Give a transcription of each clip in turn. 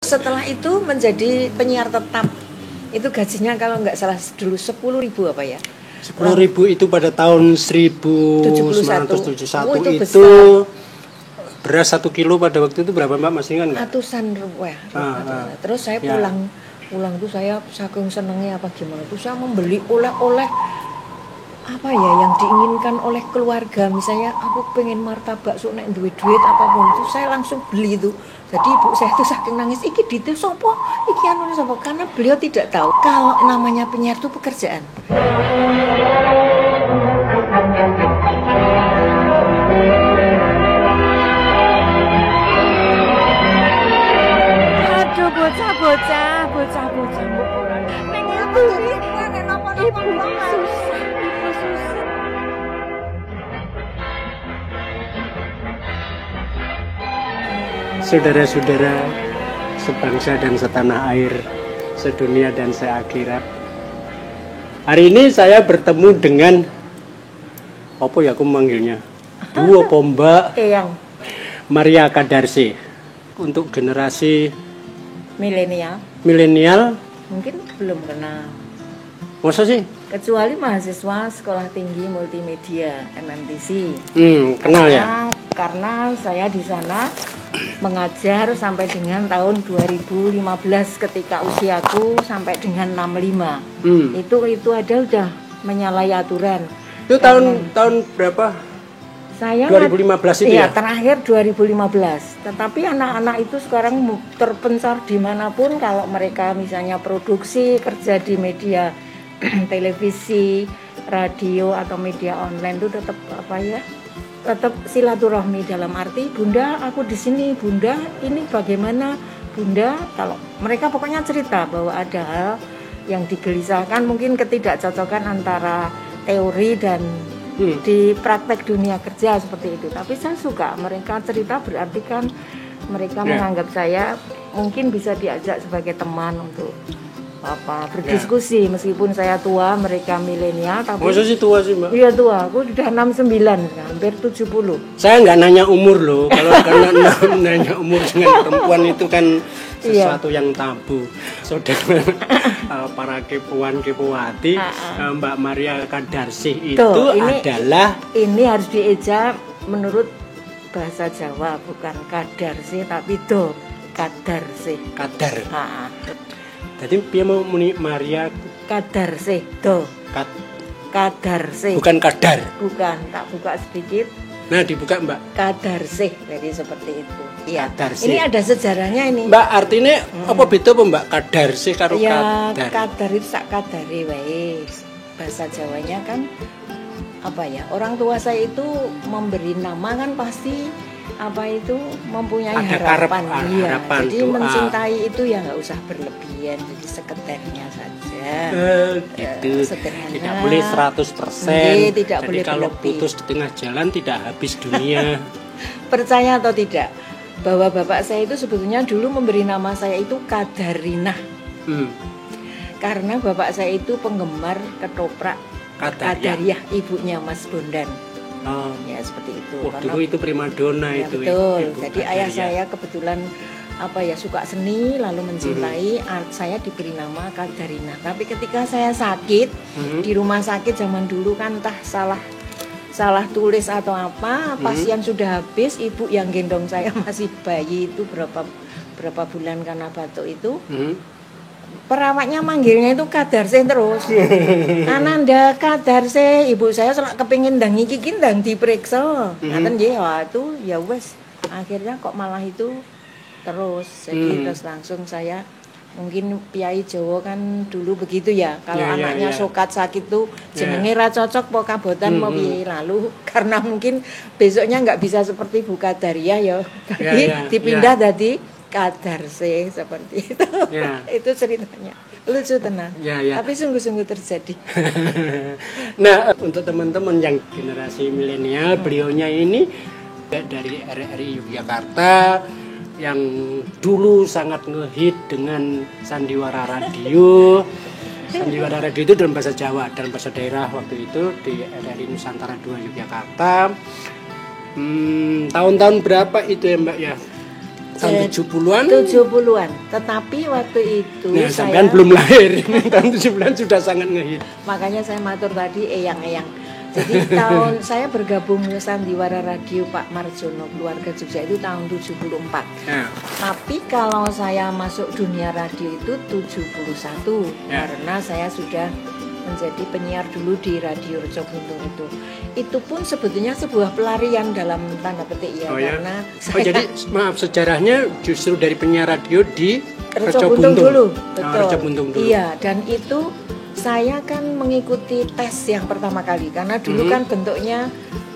Setelah itu menjadi penyiar tetap. Itu gajinya kalau nggak salah dulu 10.000 apa ya? 10.000 itu pada tahun 1971 itu beras 1 kilo pada waktu itu berapa Mbak, masih ingat nggak? Ratusan rupiah. Terus saya pulang tuh saya saking senengnya apa gimana tuh saya membeli oleh-oleh apa ya yang diinginkan oleh keluarga. Misalnya aku pengen martabak sok nek duit apapun itu saya langsung beli itu. Jadi ibu saya tuh saking nangis, iki dite sopo, iki anu sopo, karena beliau tidak tahu kalau namanya penyiar itu pekerjaan. Aduh bocah. Ibu susah. Saudara-saudara sebangsa dan setanah air, sedunia dan seakhirat. Hari ini saya bertemu dengan apa ya aku memanggilnya? Bu apa Mbak? Eyang. Maria Kadarsi. Untuk generasi milenial mungkin belum kenal. Masa sih? Kecuali mahasiswa Sekolah Tinggi Multimedia MMTC. Kenal ya? Karena saya di sana mengajar sampai dengan tahun 2015 ketika usiaku sampai dengan 65. Itu ada udah menyalahi aturan. Itu tahun berapa? Saya 2015 itu ya? Terakhir 2015. Tetapi anak-anak itu sekarang terpencar dimanapun. Kalau mereka misalnya produksi, kerja di media televisi, radio atau media online itu tetap tetap silaturahmi dalam arti Bunda aku di sini, Bunda ini bagaimana, Bunda, kalau mereka pokoknya cerita bahwa ada hal yang digelisahkan, mungkin ketidakcocokan antara teori dan di praktek dunia kerja seperti itu. Tapi saya suka mereka cerita, berarti kan mereka menganggap saya mungkin bisa diajak sebagai teman untuk berdiskusi meskipun saya tua, mereka milenial. Tapi masa sih tua sih Mbak? Iya tua, aku sudah 69, hampir 70. Saya nggak nanya umur loh, kalau karena nanya umur dengan perempuan itu kan sesuatu yang tabu. Saudara para kepuan-kepuati, Mbak Maria Kadarsi itu adalah ini harus dieja menurut bahasa Jawa, bukan Kadarsi tapi Kadarsi. Kadar. Jadi dia mau muni Maria Kadarsi Kadarsi. Bukan kadar. Bukan, tak buka sedikit. Nah, dibuka Mbak. Kadarsi, jadi seperti itu. Iya. Kadarsi. Ini ada sejarahnya ini. Mbak, artinya apa beda apa Mbak Kadarsi karo ya, kadar? Kadar itu sak kadari wae. Bahasa Jawanya kan apa ya? Orang tua saya itu memberi nama kan pasti mempunyai harapan. Jadi mencintai itu ya nggak usah berlebihan, jadi sekedarnya saja. Gitu. Sederhana. Tidak boleh 100%. Tidak jadi boleh kalau berlebih. putus di tengah jalan tidak habis dunia. Percaya atau tidak bahwa bapak saya itu sebetulnya dulu memberi nama saya itu Kadarina. Karena bapak saya itu penggemar ketoprak Kadariyah, ibunya Mas Bondan. Ya seperti itu. Dulu itu primadona ya, itu. Betul. Jadi ayah saya kebetulan suka seni lalu mencintai. Saya diberi nama Kadarina. Tapi ketika saya sakit di rumah sakit zaman dulu kan entah salah tulis atau apa, pasien sudah habis, ibu yang gendong saya masih bayi itu berapa bulan karena batuk itu. Perawatnya manggilnya itu Kadarsi terus. Ananda Kadarsi, ibu saya selak kepingin ndang iki ndang diperiksa. Ngaten nggih, itu ya wes. Akhirnya kok malah itu terus. Jadi terus langsung saya mungkin piyai Jawa kan dulu begitu ya. Kalau anaknya sokat sakit tuh jenenge ra cocok po kabotan mau piye. Lalu karena mungkin besoknya nggak bisa seperti Bu Kadariyah ya. Jadi dipindah jadi Kadarsi seperti itu. Itu ceritanya lucu tenang. Tapi sungguh-sungguh terjadi. Nah, untuk teman-teman yang generasi milenial, beliaunya ini dari RRI Yogyakarta yang dulu sangat ngehit dengan sandiwara radio. Sandiwara radio itu dalam bahasa Jawa, dalam bahasa daerah waktu itu di RRI Nusantara 2 Yogyakarta. Tahun-tahun berapa itu ya Mbak ya? tahun 70-an. 70-an. Tetapi waktu itu Nah, saya sampean belum lahir. Tahun 70-an sudah sangat ngehit. makanya saya matur tadi eyang-eyang. Jadi tahun saya bergabung ke Sandiwara Radio Pak Marjono keluarga Jogja itu tahun 74. Ya. Tapi kalau saya masuk dunia radio itu 71 Ya. karena saya sudah menjadi penyiar dulu di Radio Reco Buntung itu. Itu pun sebetulnya sebuah pelarian dalam tanda petik ya, Oh, ya. karena Oh, jadi maaf, sejarahnya justru dari penyiar radio di Reco Buntung dulu, betul. Reco Buntung dulu. Iya, dan itu saya kan mengikuti tes yang pertama kali karena dulu kan bentuknya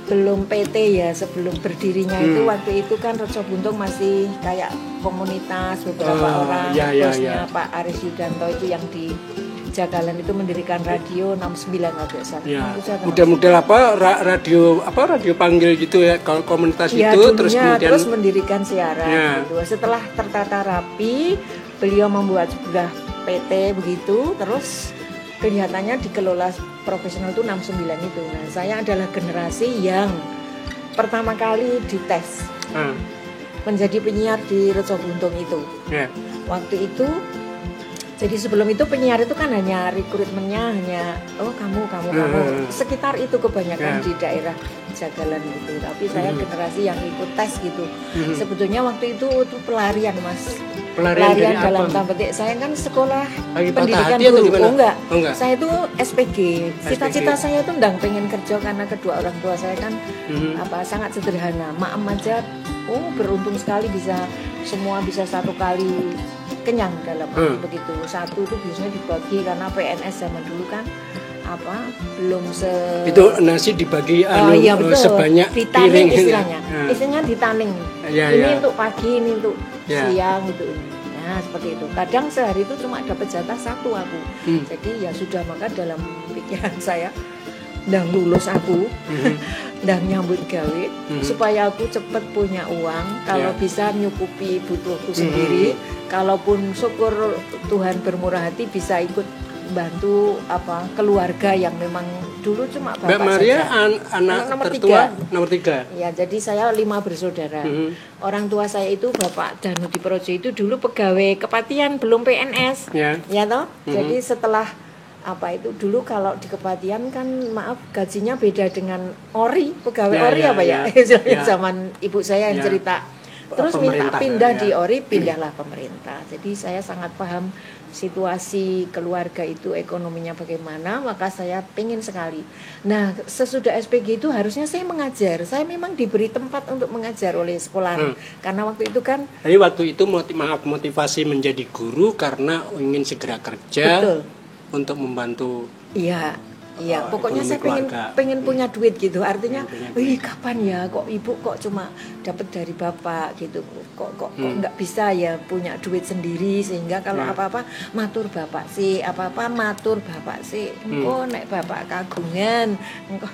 belum PT ya, sebelum berdirinya itu waktu itu kan Reco Buntung masih kayak komunitas beberapa orang, bosnya Pak Aris Yudanto itu yang di Jagalan itu mendirikan radio 69 kalau tidak salah. Ya. Model-model radio panggil gitu ya, kalau komunitas ya, itu terus kemudian terus mendirikan siaran gitu. Setelah tertata rapi, beliau membuat sebuah PT begitu, terus kelihatannya dikelola profesional itu 69 itu. Nah, saya adalah generasi yang pertama kali dites menjadi penyiar di Reco Buntung itu. Ya. Waktu itu, jadi sebelum itu penyiar itu kan hanya rekrutmennya hanya kamu sekitar itu kebanyakan di daerah Jagalan itu. Tapi saya generasi yang ikut tes gitu. Sebetulnya waktu itu pelarian Mas. Pelarian dalam tanda petik. Saya kan sekolah pendidikan guru. Enggak. Saya itu SPG. Cita-cita saya itu pengen kerja karena kedua orang tua saya kan sangat sederhana. Maem aja beruntung sekali semua bisa satu kali kenyang dalam begitu. Satu itu biasanya dibagi karena PNS zaman dulu kan belum itu nasi dibagi iya, sebanyak piring istilahnya. Istilahnya ditaning. Ini untuk pagi, ini untuk siang gitu. Nah, seperti itu. Kadang sehari itu cuma dapat jatah satu aku. Jadi ya sudah, maka dalam pikiran saya lulus aku, nyambut gawe supaya aku cepat punya uang, kalau bisa nyukupi butuhku sendiri, kalaupun syukur Tuhan bermurah hati bisa ikut bantu keluarga yang memang dulu cuma bapak Mbak Maria saja. anak tertua nomor 3. Ya, jadi saya 5 bersaudara. Orang tua saya itu Bapak Danu Diprojo itu dulu pegawai Kepatian, belum PNS. Ya toh? Jadi setelah itu dulu kalau di Kepatian kan gajinya beda dengan ORI, pegawai ORI zaman ibu saya yang cerita. Terus minta pindah di ORI, pindahlah pemerintah. Jadi saya sangat paham situasi keluarga itu ekonominya bagaimana, maka saya pengen sekali. Nah, sesudah SPG itu harusnya saya mengajar. Saya memang diberi tempat untuk mengajar oleh sekolah. Karena waktu itu kan. Jadi waktu itu motivasi menjadi guru karena ingin segera kerja. Betul. Untuk membantu. Iya, pokoknya saya pengen punya duit gitu. Artinya, kapan ya kok ibu kok cuma dapat dari bapak gitu. Kok nggak bisa ya punya duit sendiri, sehingga kalau apa-apa matur bapak sih, matur bapak sih. Nek bapak kagungan.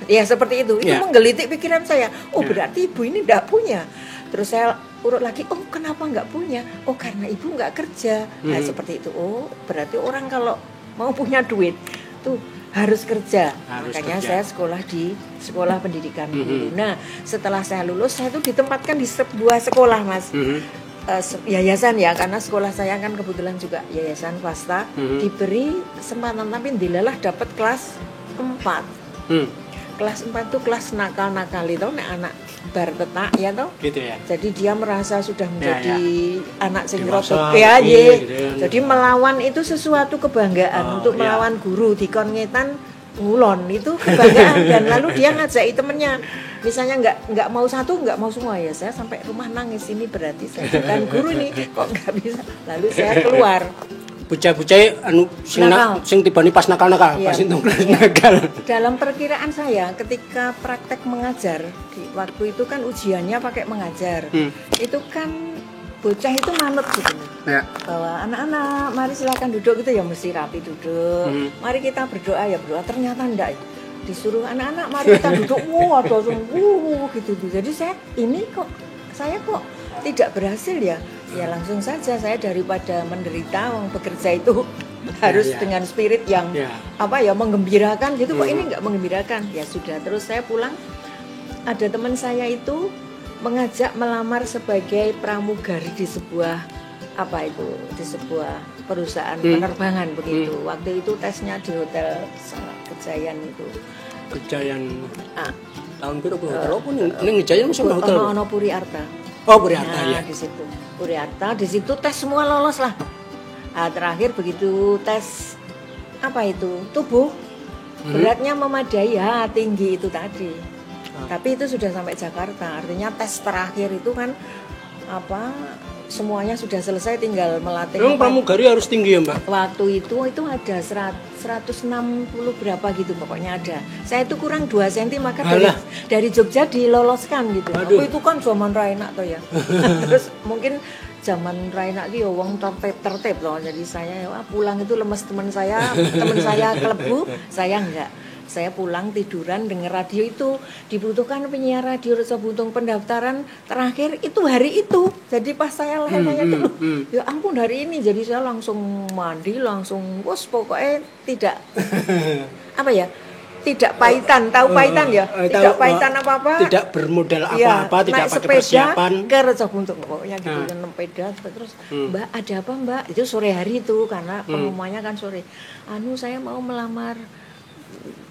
Ya seperti itu. Itu menggelitik pikiran saya. Berarti ibu ini nggak punya. Terus saya urut lagi, kenapa nggak punya? Karena ibu nggak kerja. Nah, seperti itu. Berarti orang kalau mau punya duit tuh harus kerja. Makanya saya sekolah di sekolah pendidikan dulu. Nah, setelah saya lulus, saya tuh ditempatkan di sebuah sekolah, Mas. Yayasan ya, karena sekolah saya kan kebetulan juga yayasan swasta. Diberi kesempatan, tapi dilalah dapat kelas 4. Kelas 4 tuh kelas nakal-nakal itu, anak bar tetak ya toh. Gitu ya. Jadi dia merasa sudah menjadi anak sing rotok ya, gitu. Jadi melawan itu sesuatu kebanggaan untuk melawan guru dikon ngetan ngulon itu kebanggaan. Dan lalu dia ngajak temennya, misalnya nggak mau satu, nggak mau semua, ya saya sampai rumah nangis, ini berarti saya bukan guru nih, kok nggak bisa. Lalu saya keluar. Bocah-bocah sing tibane pas nakal-nakal, pas entung nakal. Dalam perkiraan saya ketika praktek mengajar di waktu itu kan ujiannya pakai mengajar. Itu kan bocah itu manut gitu. Bahwa anak-anak mari silakan duduk gitu ya, mesti rapi duduk. Mari kita berdoa ya berdoa. Ternyata enggak. Disuruh anak-anak mari kita duduk, ada gitu. Jadi saya kok tidak berhasil ya. Ya langsung saja saya daripada menderita, bekerja itu harus dengan spirit yang menggembirakan gitu. Kok ini nggak menggembirakan? Ya sudah, terus saya pulang. Ada teman saya itu mengajak melamar sebagai pramugari di sebuah di sebuah perusahaan penerbangan begitu. Waktu itu tesnya di hotel Kejayan itu. Kejayan. Ah, Tahun piro hotel apa ning Kejayan sama hotel? Ono Puri Arta. Oh, Puri Arta ya. Di situ. Puri Arta, di situ tes semua lolos lah. Nah, terakhir begitu tes tubuh beratnya memadai, ya tinggi itu tadi. Tapi itu sudah sampai Jakarta. Artinya tes terakhir itu kan semuanya sudah selesai, tinggal melatih. Memang pramugari harus tinggi ya, Mbak? Waktu itu ada 160 berapa gitu pokoknya ada. Saya itu kurang 2 cm maka dari Jogja diloloskan gitu. Aku itu kan zaman Raina tuh ya. Terus mungkin zaman Raina itu ya wong tertib loh. Jadi saya pulang itu lemes, teman saya kelebu, saya enggak. Saya pulang tiduran denger radio itu, dibutuhkan penyiar radio Reca Buntung pendaftaran terakhir itu hari itu. Jadi pas saya lahirnya itu ya ampun hari ini, jadi saya langsung mandi, langsung pokoknya tidak tidak pahitan, tahu pahitan ya? Tidak pahitan apa-apa. Tidak bermodal apa-apa, tidak pakai persiapan. Ke Reca Buntung pokoknya gitu, sepeda terus. Mbak, ada apa Mbak? Itu sore hari itu karena pengumumannya kan sore. Saya mau melamar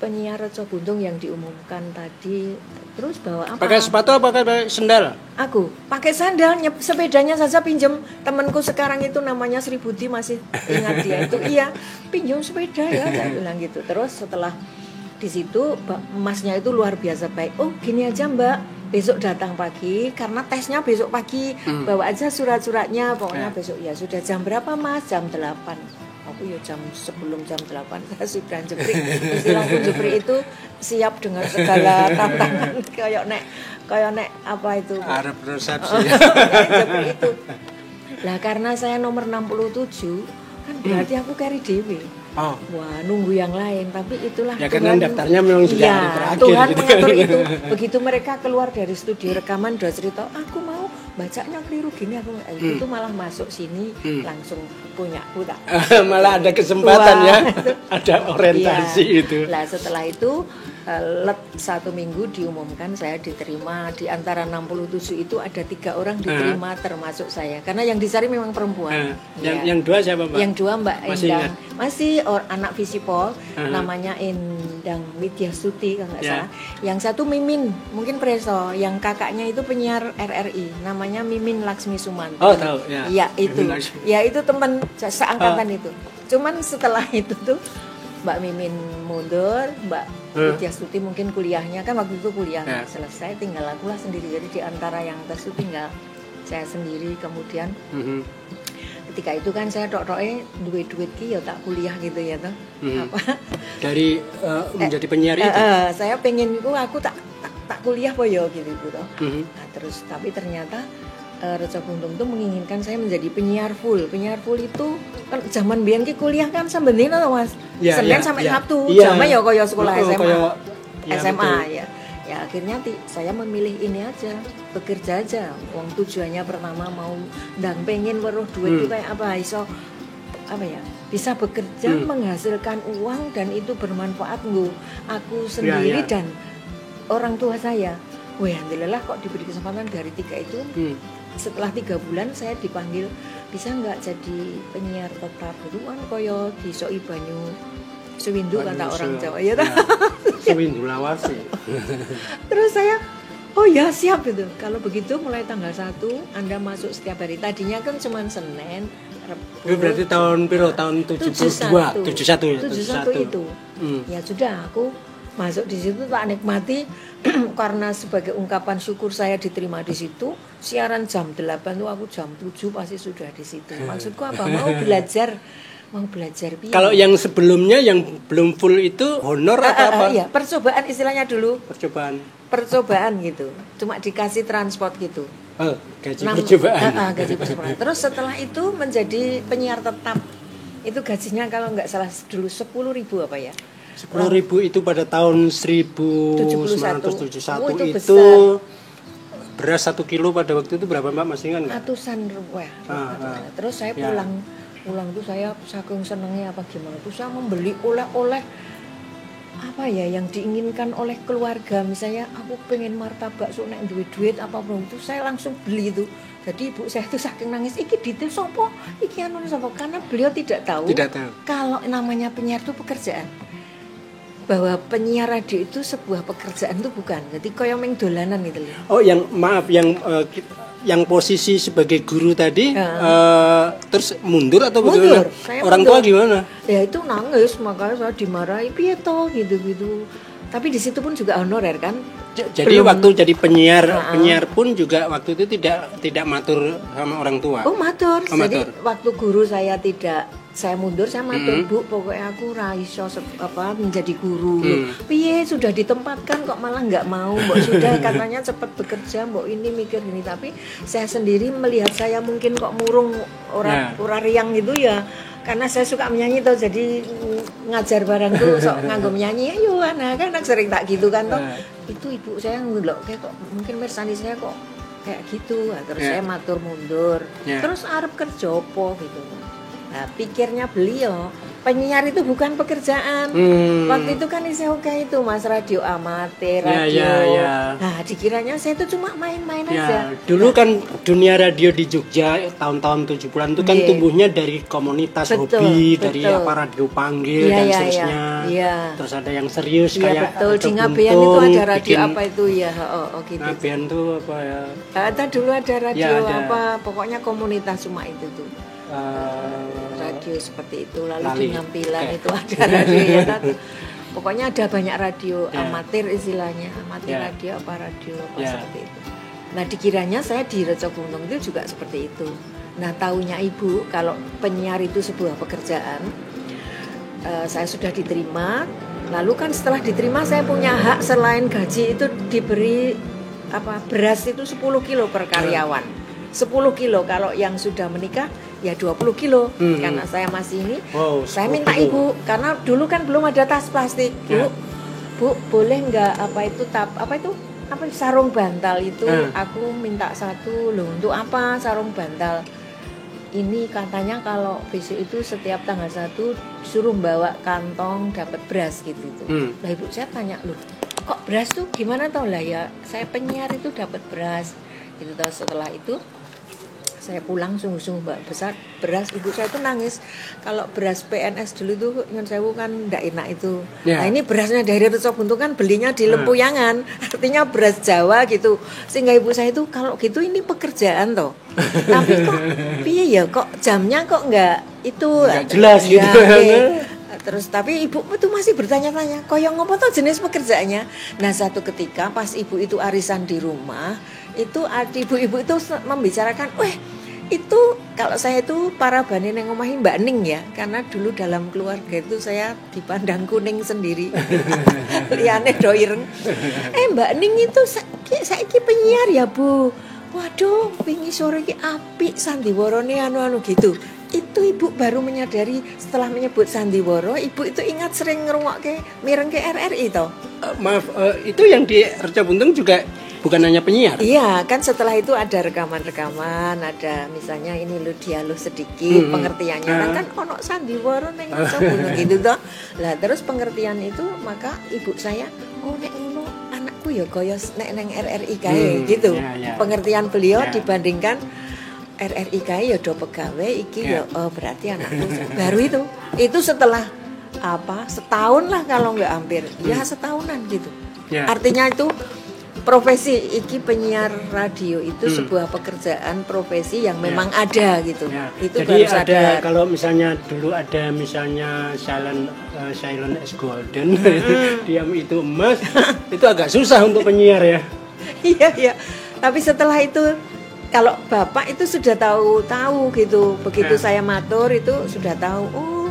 penyiar Reca Buntung yang diumumkan tadi. Terus bawa apa? Pakai sepatu apa pakai sendal? Aku pakai sandal, sepedanya saja pinjam temanku sekarang itu namanya Sri Budi, masih ingat dia itu. Iya, pinjam sepeda ya, saya bilang gitu. Terus setelah di situ emasnya itu luar biasa baik. Oh gini aja Mbak, besok datang pagi karena tesnya besok pagi. Bawa aja surat-suratnya, pokoknya besok ya sudah. Jam berapa Mas? Jam 8. Aku ya sebelum jam 8 saya sudah jeprik. Istilahku jeprik itu siap dengan segala tantangan kayak nek apa itu Arab resepsi. Jeprik itu. Lah karena saya nomor 67 kan berarti aku carry dewe. Wah, nunggu yang lain, tapi itulah ya, karena daftarnya memang sudah terakhir Tuhan gitu. mengatur itu. Begitu mereka keluar dari studio rekaman udah cerita, aku mau bacanya keliru gini, aku itu malah masuk sini langsung punya tak. Malah ada kesempatan ya, ada orientasi itu. Lah setelah itu 1 minggu diumumkan saya diterima. Di antara 67 itu ada 3 orang diterima termasuk saya, karena yang dicari memang perempuan. Yang 2 siapa Mbak? Yang 2 Mbak Endang, masih anak Visipol, namanya Endang Widyasuti kalau nggak salah. Yang 1 Mimin, mungkin Preso, yang kakaknya itu penyiar RRI, namanya Mimin Laksmi Sumanto. Oh tahu ya. Ya itu, ya itu teman seangkatan itu. Cuman setelah itu tuh Mbak Mimin mundur, Mbak Widyasuti mungkin kuliahnya kan waktu itu kuliah selesai, tinggal aku lah sendiri. Jadi di antara yang tes itu tinggal saya sendiri. Kemudian ketika itu kan saya tok-toknya duit ki ya tak kuliah gitu ya toh. Dari menjadi penyiar itu. Saya pengen itu aku tak kuliah po yo gitu toh. Nah, terus tapi ternyata Reca Buntung itu menginginkan saya menjadi penyiar full. Penyiar full itu kan zaman biyen ki kuliah kan sampeyan to Mas. Senin sampai Sabtu. Jame ya kaya sekolah SMA ya. Ya akhirnya saya memilih ini aja, bekerja aja. Wong tujuannya pertama mau ndang pengen weruh duit itu kayak apa iso bisa bekerja menghasilkan uang dan itu bermanfaat nggo aku sendiri dan orang tua saya. Wah, alhamdulillah kok diberi kesempatan dari 3 itu. Setelah 3 bulan saya dipanggil, bisa nggak jadi penyiar tetap itu kan koyo disoi banyu sewindu kata orang Jawa ya. Sewindu lawase. Terus saya oh ya siap itu. Kalau begitu mulai tanggal 1 Anda masuk setiap hari. Tadinya kan cuma Senin, Rabu. Itu berarti tahun piro? Tahun 71 itu. Ya sudah aku masuk di situ tak nikmati karena sebagai ungkapan syukur saya diterima di situ. Siaran jam 8 tuh aku jam 7 pasti sudah di situ. Maksudku apa? Mau belajar piye. Kalau yang sebelumnya yang belum full itu honor atau apa? Iya, percobaan istilahnya dulu. Percobaan gitu. Cuma dikasih transport gitu. Gaji percobaan. Gaji percobaan. Terus setelah itu menjadi penyiar tetap. Itu gajinya kalau nggak salah dulu 10.000 apa ya? 10.000 itu pada tahun 1971 itu beras 1 kilo pada waktu itu berapa Mbak, masih ingat nggak? Ratusan rupiah. Terus saya pulang tuh saya saking senengnya apa gimana tuh saya membeli oleh-oleh apa ya yang diinginkan oleh keluarga, misalnya aku pengen martabak sok nek duwe duit apa itu saya langsung beli itu. Jadi ibu saya itu saking nangis, iki detail sopo, iki anu sopo, karena beliau tidak tahu kalau namanya penyiar itu pekerjaan, bahwa penyiar radio itu sebuah pekerjaan itu bukan. Jadi koyo meng dolanan gitu loh. Oh, yang maaf yang posisi sebagai guru tadi terus mundur atau bagaimana? Orang tua gimana? Ya itu nangis, makanya saya dimarahi piye toh gitu-gitu. Tapi di situ pun juga honorer kan. Jadi waktu jadi penyiar pun juga waktu itu tidak matur sama orang tua. Oh, matur. Jadi waktu guru saya mundur, saya matur, Bu, pokoknya aku ra iso menjadi guru. Piye sudah ditempatkan kok malah nggak mau, Mbok sudah katanya cepat bekerja, Mbok ini mikir gini, tapi saya sendiri melihat saya mungkin kok murung ora riang gitu ya. Karena saya suka menyanyi tuh, jadi ngajar barang tuh sok nganggo menyanyi, ayo anak sering tak gitu kan toh. Itu ibu saya ngelok kayak kok mungkin mersani saya kok kayak gitu. Terus saya matur mundur. Terus arep kerja apa gitu. Nah, pikirnya beliau penyiar itu bukan pekerjaan. Waktu itu kan oke itu Mas, radio amatir, radio. Nah, dikiranya saya itu cuma main-main aja. Dulu kan dunia radio di Jogja tahun-tahun 70-an itu kan tumbuhnya dari komunitas hobi, dari apa radio panggil dan seterusnya. Terus ada yang serius kayak di Ngabean itu ada radio apa itu ya, gitu. Ngabean tuh apa ya? Ada dulu ada radio apa, pokoknya komunitas cuma itu tuh. Radio seperti itu, lalu di Ngampilan itu ada radio ya kan? Pokoknya ada banyak radio amatir istilahnya, amatir radio seperti itu. Nah, dikiranya saya di Reco Gunung itu juga seperti itu. Nah, taunya ibu kalau penyiar itu sebuah pekerjaan, saya sudah diterima. Lalu kan setelah diterima saya punya hak selain gaji itu diberi beras itu 10 kilo per karyawan. 10 kilo, kalau yang sudah menikah ya 20 kilo. Karena saya masih ini, saya minta ibu, karena dulu kan belum ada tas plastik. Bu, boleh nggak sarung bantal itu aku minta satu loh. Untuk apa sarung bantal? Ini katanya kalau besok itu setiap tanggal 1 suruh bawa kantong dapat beras gitu. Lah ibu saya tanya, loh kok beras tuh gimana tau lah ya, saya penyiar itu dapat beras gitu. Setelah itu saya pulang sungguh-sungguh besar beras, ibu saya itu nangis. Kalau beras PNS dulu tuh nyon sewu kan ndak enak itu. Nah, ini berasnya dari Reco Gunung kan belinya di Lempuyangan, artinya beras Jawa gitu. Sehingga ibu saya itu kalau gitu ini pekerjaan toh. Tapi kok piye ya, kok jamnya kok enggak jelas gitu. Terus tapi ibu itu masih bertanya-tanya, koyong apa tuh jenis pekerjaannya. Nah, satu ketika pas ibu itu arisan di rumah, itu ibu-ibu itu membicarakan, itu kalau saya itu para bani neng omahi Mbak Ning ya, karena dulu dalam keluarga itu saya dipandang kuning sendiri. Liane doireng. Mbak Ning itu saiki penyiar ya, Bu. Waduh, wingi sore ki apik sandiwarane anu gitu. Itu ibu baru menyadari setelah menyebut sandiwara, ibu itu ingat sering ngrungokke mireng ke RRI toh. Maaf, itu yang di Reco Gunung juga bukan hanya penyiar. Iya, kan setelah itu ada rekaman-rekaman, ada misalnya ini lo dialog sedikit, pengertiannya kan ono sandiwara ning Reco Gunung gitu toh. Lah terus pengertian itu maka ibu saya, nek ngono anakku ya kaya nek neng RRI kae gitu. Pengertian beliau dibandingkan RRI kae ya do pegawai iki ya berarti anakku baru itu setelah setahun lah kalau nggak hampir setahunan gitu. Artinya itu profesi iki penyiar radio itu sebuah pekerjaan profesi yang memang ada gitu. Itu jadi baru sadar. Ada kalau misalnya dulu ada misalnya silent as golden, diam itu emas, itu agak susah untuk penyiar ya. Iya. Tapi setelah itu kalau bapak itu sudah tahu gitu. Begitu saya matur itu sudah tahu. Oh,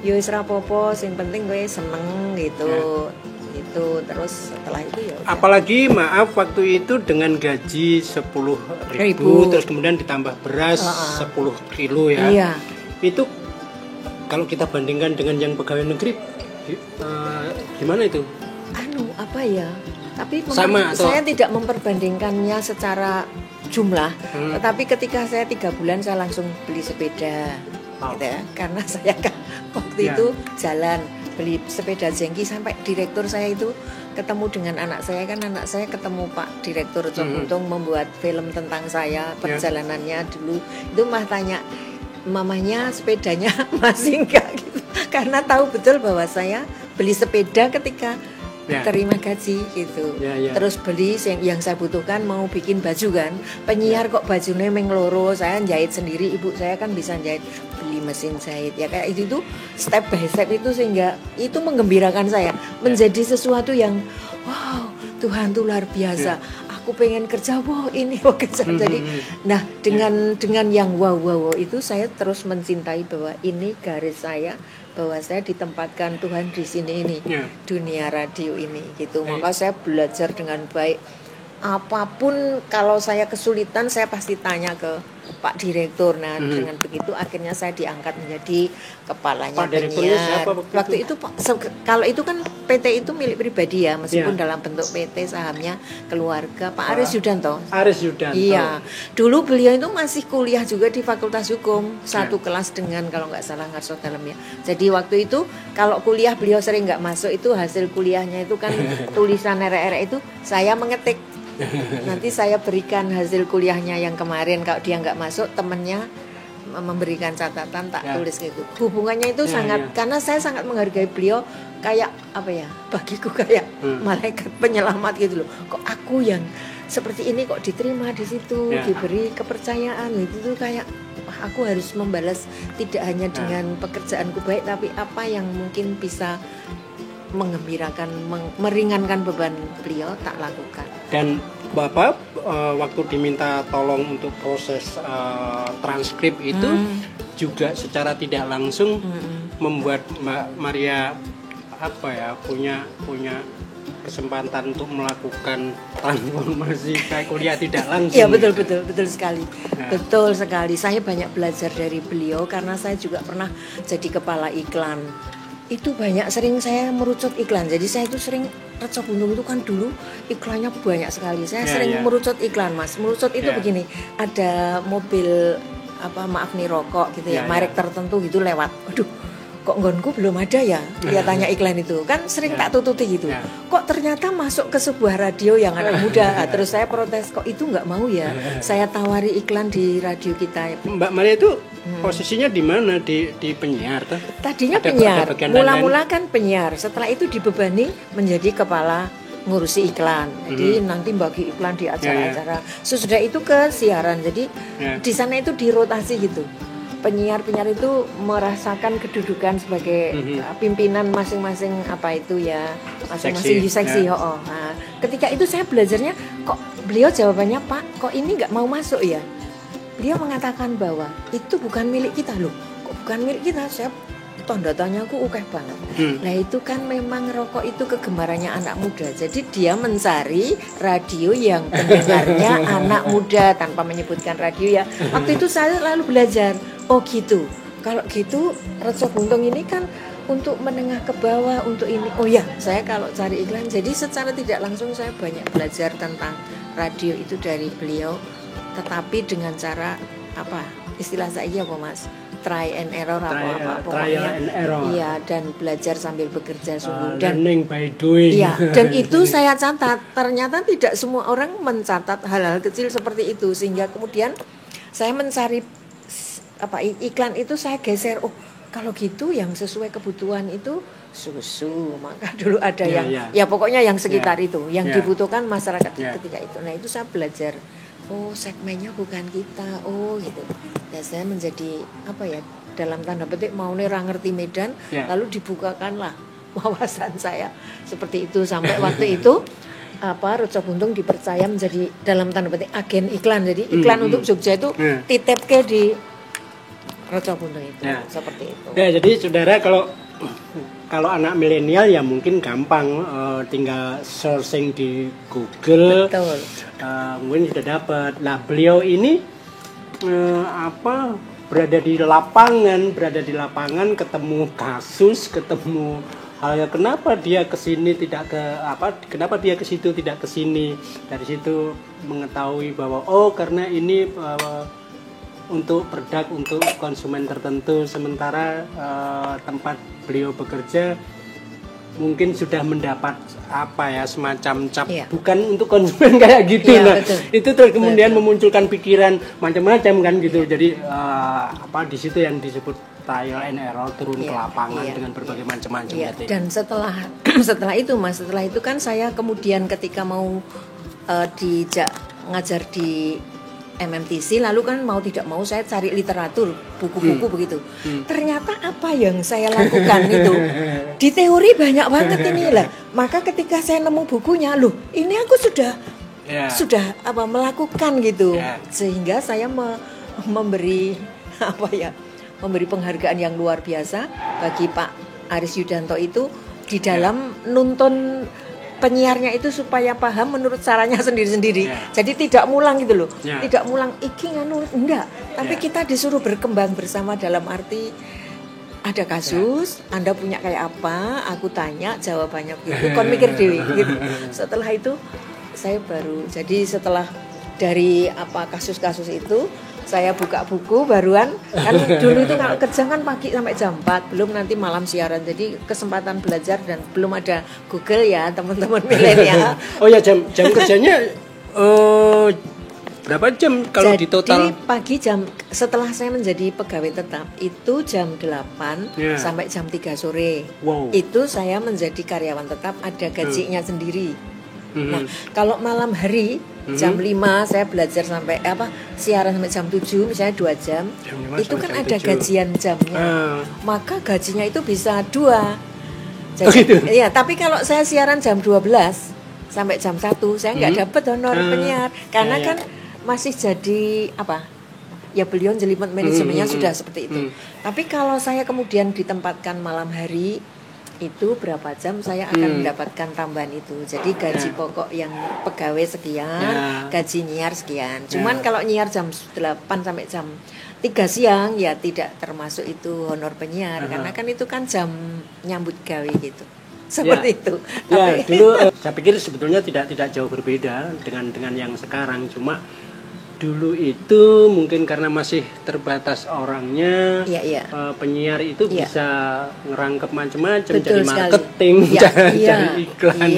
yo wis rapopo, sing penting gue seneng gitu. Itu terus setelah itu ya udah. Apalagi maaf waktu itu dengan gaji 10.000 terus kemudian ditambah beras 10 kilo ya. Iya. Itu kalau kita bandingkan dengan yang pegawai negeri gimana itu? Apa ya? Tapi sama, saya tidak memperbandingkannya secara jumlah, tetapi ketika saya 3 bulan saya langsung beli sepeda gitu ya, karena saya kan waktu itu jalan beli sepeda jengki sampai direktur saya itu ketemu dengan anak saya, kan anak saya ketemu Pak Direktur Buntung membuat film tentang saya, perjalanannya dulu. Itu mah tanya mamanya sepedanya masih enggak gitu. Karena tahu betul bahwa saya beli sepeda ketika terima gaji gitu. Terus beli yang saya butuhkan, mau bikin baju kan. Penyiar kok bajunya mengloro, saya jahit sendiri, ibu saya kan bisa jahit, beli mesin jahit. Ya kayak itu tuh step by step itu sehingga itu menggembirakan saya. Menjadi sesuatu yang wow, Tuhan tuh luar biasa. Aku pengen kerja, wow ini wow kerja. Jadi nah dengan yang wow itu saya terus mencintai bahwa ini garis saya, bahwa saya ditempatkan Tuhan di sini ini, dunia radio ini gitu. Maka saya belajar dengan baik. Apapun kalau saya kesulitan saya pasti tanya ke Pak Direktur. Nah, dengan begitu akhirnya saya diangkat menjadi kepalanya penyiar. Waktu itu kalau itu kan PT itu milik pribadi ya, meskipun dalam bentuk PT sahamnya keluarga Pak Aris Yudanto. Aris Yudanto. Iya. Dulu beliau itu masih kuliah juga di Fakultas Hukum, satu kelas dengan kalau nggak salah Ngarso Dalemnya. Jadi waktu itu kalau kuliah beliau sering nggak masuk, itu hasil kuliahnya itu kan tulisan RR itu saya mengetik. Nanti saya berikan hasil kuliahnya yang kemarin, kalau dia nggak masuk temennya memberikan catatan tak tulis gitu. Hubungannya itu sangat, karena saya sangat menghargai beliau, kayak apa ya, bagiku kayak malaikat penyelamat gitu loh. Kok aku yang seperti ini kok diterima di situ, diberi kepercayaan itu tuh kayak aku harus membalas tidak hanya dengan pekerjaanku baik, tapi apa yang mungkin bisa menggembirakan, meringankan beban beliau tak lakukan. Dan Bapak waktu diminta tolong untuk proses transkrip itu juga secara tidak langsung membuat Mbak Maria apa ya punya kesempatan untuk melakukan transformasi kayak kuliah tidak langsung. Iya betul sekali. Betul sekali. Saya banyak belajar dari beliau karena saya juga pernah jadi kepala iklan. Itu banyak sering saya merucut iklan. Jadi saya itu sering Reco Buntung itu kan dulu iklannya banyak sekali. Saya sering merucut iklan, Mas. Merucut itu begini, ada mobil maaf nih rokok gitu ya, merek tertentu gitu lewat. Aduh, kok nggonku belum ada ya? Dia tanya iklan itu. Kan sering tak tututi gitu. Kok ternyata masuk ke sebuah radio yang anak muda. Terus saya protes, kok itu nggak mau ya? Saya tawari iklan di radio kita. Mbak Maria itu posisinya di mana? Di penyiar tuh? Tadinya penyiar. Mula-mula kan penyiar. Setelah itu dibebani menjadi kepala ngurusi iklan. Jadi nanti bagi iklan di acara-acara. Sesudah itu ke siaran. Jadi di sana itu dirotasi gitu. Penyiar-penyiar itu merasakan kedudukan sebagai pimpinan masing-masing masing-masing seksi. Nah, ketika itu saya belajarnya kok beliau jawabannya, Pak, kok ini nggak mau masuk ya? Beliau mengatakan bahwa itu bukan milik kita loh. Kok bukan milik kita? Saya tanda tanyaku ukeh banget. Nah itu kan memang rokok itu kegemarannya anak muda. Jadi dia mencari radio yang pendengarnya anak muda tanpa menyebutkan radio ya. Waktu itu saya lalu belajar. Oh gitu. Kalau gitu Reco Buntung ini kan untuk menengah ke bawah, untuk ini. Oh ya, saya kalau cari iklan. Jadi secara tidak langsung saya banyak belajar tentang radio itu dari beliau. Tetapi dengan cara istilah saya apa Mas, try and error trial and error. Iya, dan belajar sambil bekerja sungguh dan learning by doing. Iya, dan itu saya catat. Ternyata tidak semua orang mencatat hal-hal kecil seperti itu, sehingga kemudian saya mencari iklan itu saya geser. Oh, kalau gitu yang sesuai kebutuhan itu susu, maka dulu ada ya pokoknya yang sekitar itu yang dibutuhkan masyarakat ketika itu. Nah itu saya belajar. Oh segmennya bukan kita, oh gitu. Dan saya menjadi dalam tanda petik mau ngerti medan, lalu dibukakanlah wawasan saya seperti itu sampai waktu itu Reco Buntung dipercaya menjadi dalam tanda petik agen iklan. Jadi iklan untuk Jogja itu titipke di Reco Buntung itu seperti itu. Ya jadi saudara kalau anak milenial ya mungkin gampang tinggal searching di Google. Betul. Mungkin sudah dapat. Nah beliau ini berada di lapangan ketemu kasus, ketemu hal kenapa dia kesini tidak ke kenapa dia ke situ tidak ke sini. Dari situ mengetahui bahwa karena ini untuk produk untuk konsumen tertentu, sementara tempat beliau bekerja mungkin sudah mendapat apa ya semacam cap Iya. bukan untuk konsumen kayak gitu. Iya, Nah betul. itu terus kemudian Betul. memunculkan pikiran macam-macam kan gitu. Jadi apa di situ yang disebut trial and error, turun ke Iya, lapangan iya, dengan berbagai macam-macam. Iya, berarti. dan setelah itu Mas, setelah itu kan saya kemudian ketika mau ngajar di MMTC, lalu kan mau tidak mau saya cari literatur, buku-buku begitu. Ternyata apa yang saya lakukan itu di teori banyak banget ini lah. Maka ketika saya nemu bukunya, loh ini aku sudah Ya. melakukan gitu, Ya. sehingga saya memberi memberi penghargaan yang luar biasa bagi Pak Aris Yudanto itu di dalam nuntun penyiarnya itu supaya paham menurut caranya sendiri-sendiri. Jadi tidak mulang gitu loh. Tidak mulang iki nganu enggak, tapi kita disuruh berkembang bersama dalam arti ada kasus, Anda punya kayak apa, aku tanya jawabannya gitu. Kon mikir dewe gitu. Setelah itu saya setelah dari kasus-kasus itu saya buka buku baruan kan dulu itu kalau kerja kan pagi sampai jam 4 belum nanti malam siaran, jadi kesempatan belajar dan belum ada Google ya teman-teman milenial. Oh ya jam kerjanya berapa jam kalau jadi, di total? pagi setelah saya menjadi pegawai tetap itu jam 8 sampai jam 3 sore. Wow. Itu saya menjadi karyawan tetap, ada gajinya sendiri. Nah, kalau malam hari jam 5 saya belajar sampai siaran sampai jam 7 misalnya 2 jam. Itu kan ada gajian jamnya. Maka gajinya itu bisa 2. Jadi, gitu? iya, tapi kalau saya siaran jam 12 sampai jam 1 saya nggak dapat honor penyiar karena kan masih jadi ya beliau jelimet manajemennya sudah seperti itu. Tapi kalau saya kemudian ditempatkan malam hari itu berapa jam saya akan mendapatkan tambahan itu. Jadi gaji pokok yang pegawai sekian, gaji nyiar sekian. Cuman kalau nyiar jam 8 sampai jam 3 siang ya tidak termasuk itu honor penyiar karena kan itu kan jam nyambut gawe gitu. Seperti itu. Ya, dulu saya pikir sebetulnya tidak jauh berbeda dengan yang sekarang, cuma dulu itu mungkin karena masih terbatas orangnya, penyiar itu bisa ngerangkep macam-macam, jadi marketing, jadi iklan,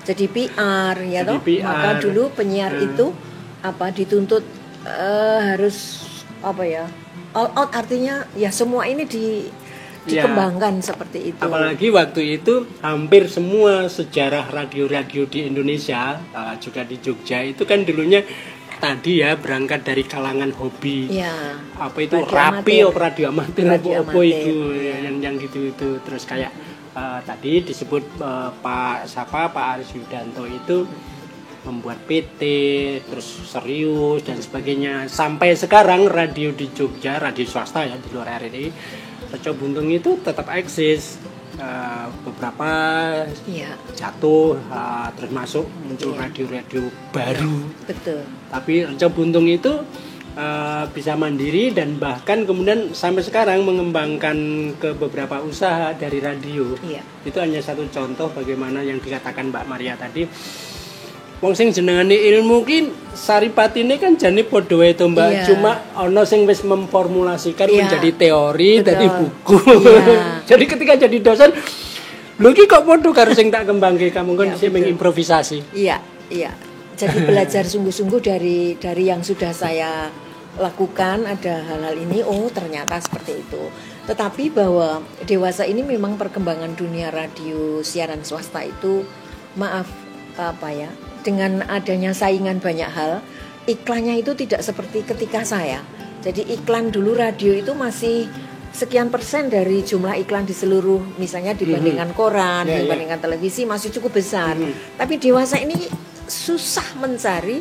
jadi PR ya toh. Maka dulu penyiar itu dituntut harus all out, artinya ya semua ini dikembangkan seperti itu. Apalagi waktu itu hampir semua sejarah radio-radio di Indonesia, juga di Jogja itu kan dulunya tadi ya berangkat dari kalangan hobi. Apa itu radio amatir apa itu yang gitu itu. Terus kayak tadi disebut Pak Aris Yudanto itu membuat PT, terus serius dan sebagainya. Sampai sekarang radio di Jogja, radio swasta ya di luar RRI, Reco Buntung itu tetap eksis. Beberapa jatuh, terus masuk muncul radio-radio baru. Betul. Tapi Reco Buntung itu bisa mandiri dan bahkan kemudian sampai sekarang mengembangkan ke beberapa usaha dari radio. Itu hanya satu contoh bagaimana yang dikatakan Mbak Maria tadi. Wong sing jenengane ilmu ki saripatine kan jane padha wae to Mbak, cuma ana sing wis memformulasikan menjadi teori dari buku. Jadi ketika jadi dosen, lho iki kok padha karo sing tak kembangke, kamu kan sing mengimprovisasi. Iya. Jadi belajar sungguh-sungguh dari yang sudah saya lakukan, ada hal-hal ini, ternyata seperti itu. Tetapi bahwa dewasa ini memang perkembangan dunia radio siaran swasta itu dengan adanya saingan banyak hal, iklannya itu tidak seperti ketika saya. Jadi iklan dulu radio itu masih sekian persen dari jumlah iklan di seluruh, misalnya dibandingkan koran, dibandingkan televisi masih cukup besar. Tapi dewasa ini susah mencari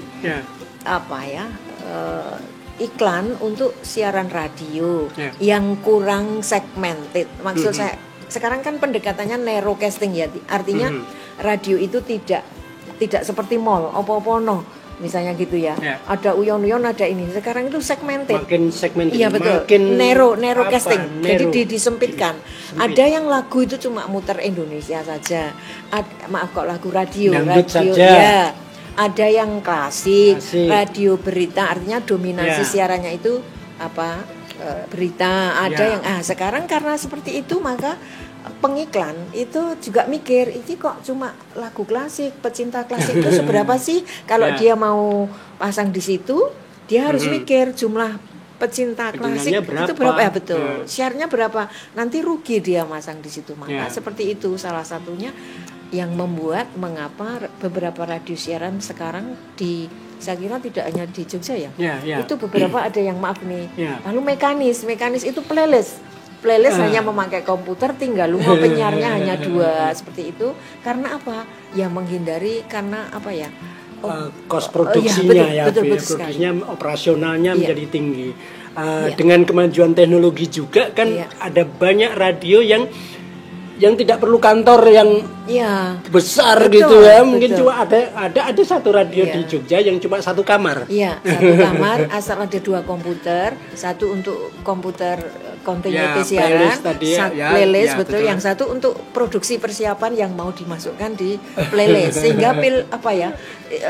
iklan untuk siaran radio yang kurang segmented. Maksud saya sekarang kan pendekatannya narrowcasting ya, artinya radio itu tidak seperti mall, opo-opono misalnya gitu ya. Ada uyon-uyon, ada ini. Sekarang itu segmented. Makin segmented. Iya betul. Makin narrow casting. Jadi disempitkan. Ada yang lagu itu cuma muter Indonesia saja. Lagu radio saja. Ya. Ada yang klasik, radio berita, artinya dominasi siarannya itu berita. Ada yang sekarang karena seperti itu maka pengiklan itu juga mikir, ini kok cuma lagu klasik, pecinta klasik itu seberapa sih? Kalau Ya. dia mau pasang di situ, dia harus mikir jumlah pecinta klasik Pendengarnya itu berapa? berapa ya, betul. Ya. Share-nya berapa? Nanti rugi dia masang di situ. Maka Ya. seperti itu salah satunya yang membuat mengapa beberapa radio siaran sekarang saya kira tidak hanya di Jogja ya. Ya, ya. Itu beberapa ada yang maaf nih. Ya. Lalu mekanis itu playlist hanya memakai komputer, tinggal lumah penyiarnya hanya 2 seperti itu. Karena apa? Ya menghindari karena apa ya? Cost produksinya betul produksinya operasionalnya Iya. menjadi tinggi. Iya. Dengan kemajuan teknologi juga kan Iya. ada banyak radio yang tidak perlu kantor yang Iya. besar Betul, gitu ya. Mungkin betul. cuma ada satu radio Iya. di Jogja yang cuma 1 kamar. Iya, 1 kamar asal ada 2 komputer, satu untuk komputer Ya, continuity siaran, playlist tadi ya, ya, playlist ya, betul, betul. yang satu untuk produksi persiapan yang mau dimasukkan di playlist sehingga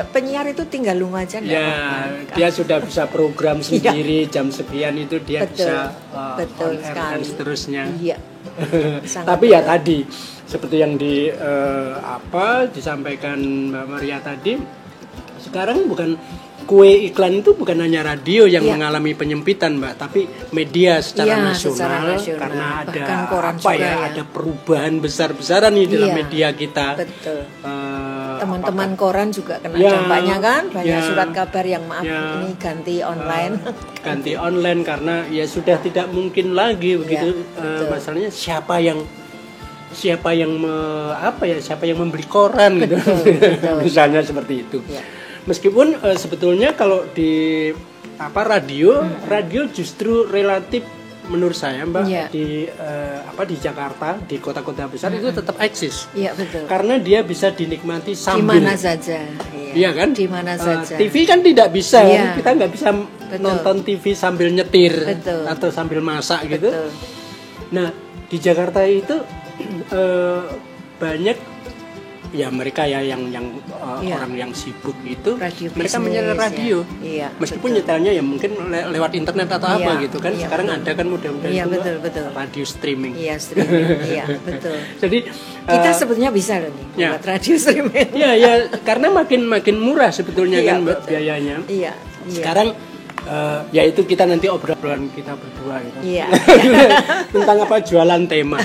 penyiar itu tinggal lumajang nggak Ya, apa-apa. dia sudah bisa program sendiri jam sekian itu dia Betul, bisa betul on air dan sekali. seterusnya. Iya. Sangat Tapi ya tadi seperti yang disampaikan Mbak Maria tadi, sekarang bukan kue iklan itu bukan hanya radio yang Iya. mengalami penyempitan, Mbak, tapi media secara, Iya, nasional, secara nasional. karena ada Bahkan koran juga ya. ada perubahan besar-besaran nih dalam Iya, media kita. betul. Eh, Teman-teman koran juga kena Ya, dampaknya kan, banyak ya, surat kabar yang maaf ya. ini ganti online. ganti online karena ya sudah tidak mungkin lagi begitu. betul. Masalahnya siapa yang membeli koran gitu. betul. Misalnya seperti itu. Ya. Meskipun sebetulnya kalau di radio justru relatif menurut saya, Mbak, Ya. di Jakarta, di kota-kota besar itu tetap eksis. Iya, betul. Karena dia bisa dinikmati Di sambil. mana saja. Iya kan? Di mana saja. TV kan tidak bisa, Iya. kita nggak bisa nonton TV sambil nyetir Betul. atau sambil masak gitu. Betul. Nah di Jakarta itu banyak ya mereka ya yang Iya. orang yang sibuk itu, Radio mereka bisnis, menyetel radio. ya. Iya, Meskipun betul. nyetelnya ya mungkin lewat internet atau Iya, apa gitu kan. iya, Sekarang betul. ada kan mudah-mudahan Iya, itu betul, betul. radio streaming. Iya, streaming. Iya, betul. Jadi Kita sebetulnya bisa loh nih ya. buat radio streaming. ya karena makin murah sebetulnya Iya, kan, Mbak, betul. biayanya. Iya. Sekarang ya itu kita nanti obrolan kita berdua gitu. Iya. Tentang apa jualan tema.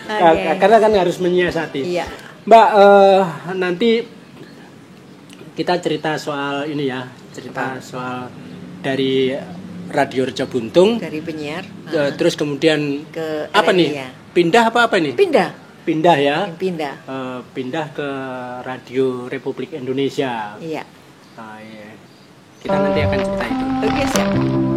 Oke. Karena kan harus menyiasati. Iya. Mbak, nanti kita cerita soal ini ya, soal dari Radio Reja Buntung, Dari penyiar terus kemudian ke apa RRI nih? ya. Pindah apa nih? Pindah. Pindah ya. Pindah. Pindah ke Radio Republik Indonesia. Iya. Iya. Kita nanti akan cerita itu. Oke, siap.